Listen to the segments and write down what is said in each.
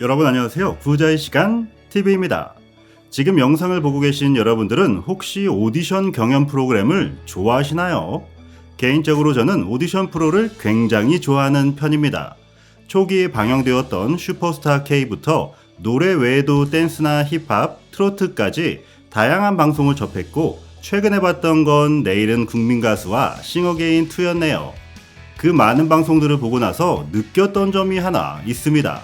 여러분 안녕하세요. 부자의 시간 TV입니다. 지금 영상을 보고 계신 여러분들은 혹시 오디션 경연 프로그램을 좋아하시나요? 개인적으로 저는 오디션 프로를 굉장히 좋아하는 편입니다. 초기에 방영되었던 슈퍼스타 K부터 노래 외에도 댄스나 힙합, 트로트까지 다양한 방송을 접했고 최근에 봤던 건 내일은 국민가수와 싱어게인2였네요. 그 많은 방송들을 보고 나서 느꼈던 점이 하나 있습니다.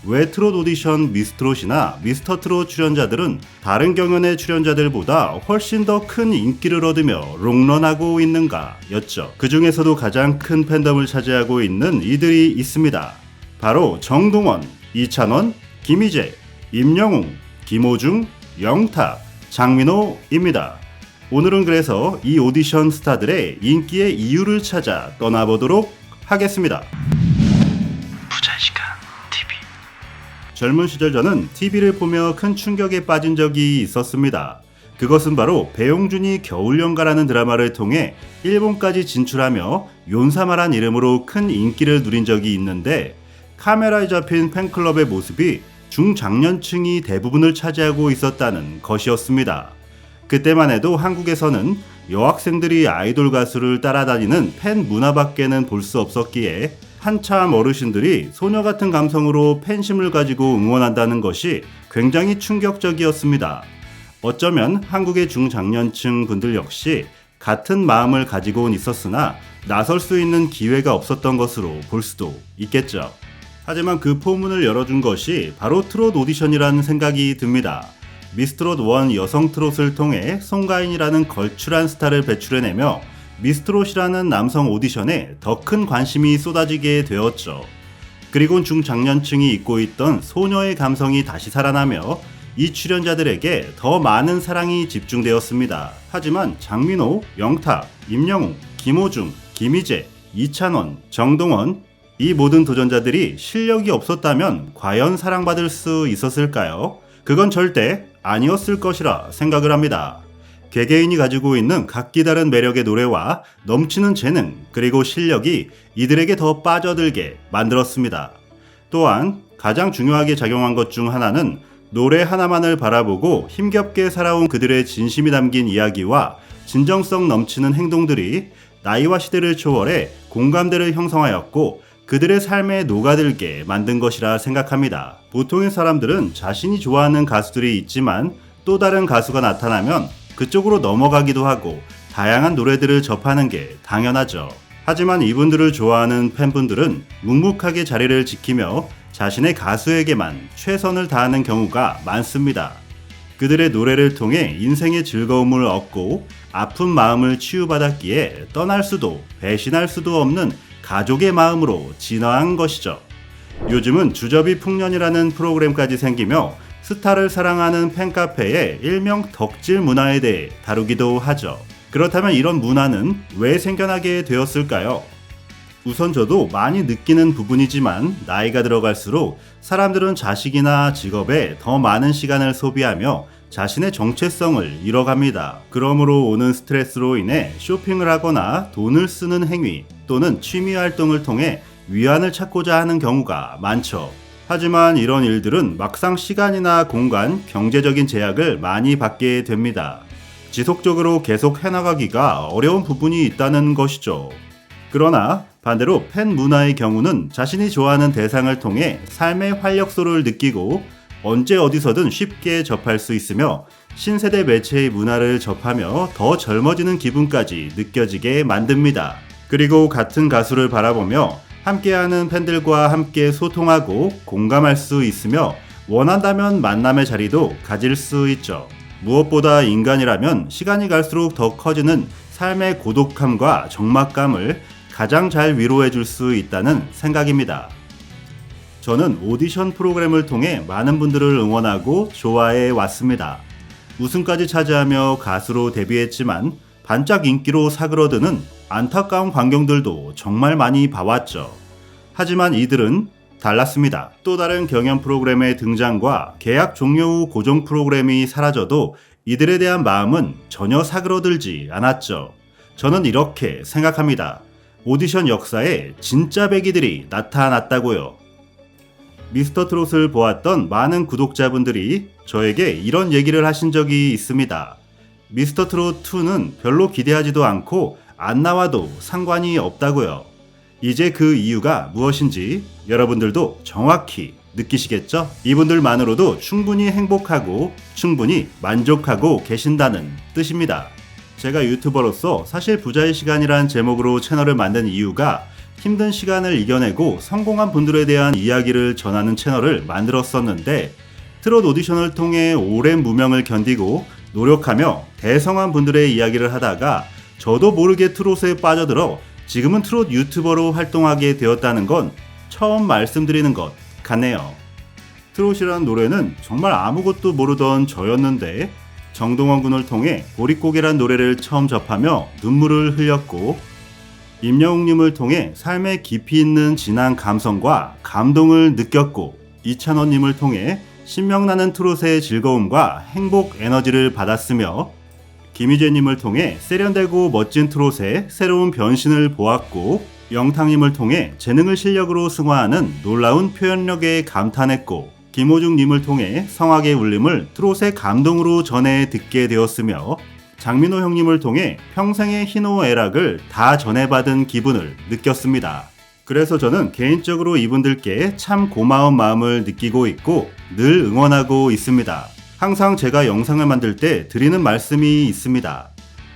왜 트롯 오디션 미스트롯이나 미스터트롯 출연자들은 다른 경연의 출연자들보다 훨씬 더 큰 인기를 얻으며 롱런하고 있는가 였죠. 그 중에서도 가장 큰 팬덤을 차지하고 있는 이들이 있습니다. 바로 정동원, 이찬원, 김희재, 임영웅, 김호중, 영탁, 장민호입니다. 오늘은 그래서 이 오디션 스타들의 인기의 이유를 찾아 떠나보도록 하겠습니다. 부자의 시간 TV. 젊은 시절 저는 TV를 보며 큰 충격에 빠진 적이 있었습니다. 그것은 바로 배용준이 겨울연가라는 드라마를 통해 일본까지 진출하며 윤사마란 이름으로 큰 인기를 누린 적이 있는데 카메라에 잡힌 팬클럽의 모습이 중장년층이 대부분을 차지하고 있었다는 것이었습니다. 그때만 해도 한국에서는 여학생들이 아이돌 가수를 따라다니는 팬 문화밖에는 볼 수 없었기에 한참 어르신들이 소녀 같은 감성으로 팬심을 가지고 응원한다는 것이 굉장히 충격적이었습니다. 어쩌면 한국의 중장년층 분들 역시 같은 마음을 가지고는 있었으나 나설 수 있는 기회가 없었던 것으로 볼 수도 있겠죠. 하지만 그 포문을 열어준 것이 바로 트롯 오디션이라는 생각이 듭니다. 미스트롯 1 여성 트롯을 통해 송가인이라는 걸출한 스타를 배출해내며 미스트롯이라는 남성 오디션에 더 큰 관심이 쏟아지게 되었죠. 그리고 중장년층이 잊고 있던 소녀의 감성이 다시 살아나며 이 출연자들에게 더 많은 사랑이 집중되었습니다. 하지만 장민호, 영탁, 임영웅, 김호중, 김희재, 이찬원, 정동원 이 모든 도전자들이 실력이 없었다면 과연 사랑받을 수 있었을까요? 그건 절대 아니었을 것이라 생각을 합니다. 개개인이 가지고 있는 각기 다른 매력의 노래와 넘치는 재능 그리고 실력이 이들에게 더 빠져들게 만들었습니다. 또한 가장 중요하게 작용한 것 중 하나는 노래 하나만을 바라보고 힘겹게 살아온 그들의 진심이 담긴 이야기와 진정성 넘치는 행동들이 나이와 시대를 초월해 공감대를 형성하였고 그들의 삶에 녹아들게 만든 것이라 생각합니다. 보통의 사람들은 자신이 좋아하는 가수들이 있지만 또 다른 가수가 나타나면 그쪽으로 넘어가기도 하고 다양한 노래들을 접하는 게 당연하죠. 하지만 이분들을 좋아하는 팬분들은 묵묵하게 자리를 지키며 자신의 가수에게만 최선을 다하는 경우가 많습니다. 그들의 노래를 통해 인생의 즐거움을 얻고 아픈 마음을 치유받았기에 떠날 수도 배신할 수도 없는 가족의 마음으로 진화한 것이죠. 요즘은 주접이 풍년이라는 프로그램까지 생기며 스타를 사랑하는 팬카페의 일명 덕질 문화에 대해 다루기도 하죠. 그렇다면 이런 문화는 왜 생겨나게 되었을까요? 우선 저도 많이 느끼는 부분이지만 나이가 들어갈수록 사람들은 자식이나 직업에 더 많은 시간을 소비하며 자신의 정체성을 잃어갑니다. 그러므로 오는 스트레스로 인해 쇼핑을 하거나 돈을 쓰는 행위 또는 취미 활동을 통해 위안을 찾고자 하는 경우가 많죠. 하지만 이런 일들은 막상 시간이나 공간, 경제적인 제약을 많이 받게 됩니다. 지속적으로 계속 해나가기가 어려운 부분이 있다는 것이죠. 그러나 반대로 팬 문화의 경우는 자신이 좋아하는 대상을 통해 삶의 활력소를 느끼고 언제 어디서든 쉽게 접할 수 있으며 신세대 매체의 문화를 접하며 더 젊어지는 기분까지 느껴지게 만듭니다. 그리고 같은 가수를 바라보며 함께하는 팬들과 함께 소통하고 공감할 수 있으며 원한다면 만남의 자리도 가질 수 있죠. 무엇보다 인간이라면 시간이 갈수록 더 커지는 삶의 고독함과 적막감을 가장 잘 위로해 줄 수 있다는 생각입니다. 저는 오디션 프로그램을 통해 많은 분들을 응원하고 좋아해 왔습니다. 우승까지 차지하며 가수로 데뷔했지만 반짝 인기로 사그러드는 안타까운 광경들도 정말 많이 봐왔죠. 하지만 이들은 달랐습니다. 또 다른 경연 프로그램의 등장과 계약 종료 후 고정 프로그램이 사라져도 이들에 대한 마음은 전혀 사그러들지 않았죠. 저는 이렇게 생각합니다. 오디션 역사에 진짜 백이들이 나타났다고요. 미스터 트롯을 보았던 많은 구독자분들이 저에게 이런 얘기를 하신 적이 있습니다. 미스터 트롯 2는 별로 기대하지도 않고 안 나와도 상관이 없다고요. 이제 그 이유가 무엇인지 여러분들도 정확히 느끼시겠죠? 이분들만으로도 충분히 행복하고 충분히 만족하고 계신다는 뜻입니다. 제가 유튜버로서 사실 부자의 시간이란 제목으로 채널을 만든 이유가 힘든 시간을 이겨내고 성공한 분들에 대한 이야기를 전하는 채널을 만들었었는데, 트롯 오디션을 통해 오랜 무명을 견디고 노력하며 대성한 분들의 이야기를 하다가 저도 모르게 트롯에 빠져들어 지금은 트롯 유튜버로 활동하게 되었다는 건 처음 말씀드리는 것 같네요. 트롯이란 노래는 정말 아무것도 모르던 저였는데 정동원 군을 통해 보릿고개란 노래를 처음 접하며 눈물을 흘렸고, 임영웅님을 통해 삶의 깊이 있는 진한 감성과 감동을 느꼈고, 이찬원님을 통해 신명나는 트롯의 즐거움과 행복 에너지를 받았으며, 김희재님을 통해 세련되고 멋진 트롯의 새로운 변신을 보았고, 영탁님을 통해 재능을 실력으로 승화하는 놀라운 표현력에 감탄했고, 김호중님을 통해 성악의 울림을 트롯의 감동으로 전해 듣게 되었으며, 장민호 형님을 통해 평생의 희노애락을 다 전해받은 기분을 느꼈습니다. 그래서 저는 개인적으로 이분들께 참 고마운 마음을 느끼고 있고 늘 응원하고 있습니다. 항상 제가 영상을 만들 때 드리는 말씀이 있습니다.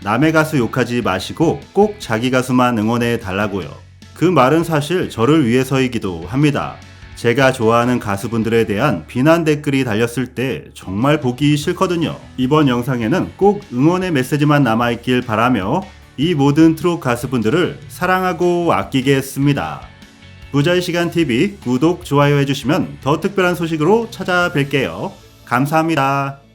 남의 가수 욕하지 마시고 꼭 자기 가수만 응원해 달라고요. 그 말은 사실 저를 위해서이기도 합니다. 제가 좋아하는 가수분들에 대한 비난 댓글이 달렸을 때 정말 보기 싫거든요. 이번 영상에는 꼭 응원의 메시지만 남아있길 바라며 이 모든 트롯 가수분들을 사랑하고 아끼겠습니다. 부자의 시간 TV 구독, 좋아요 해주시면 더 특별한 소식으로 찾아뵐게요. 감사합니다.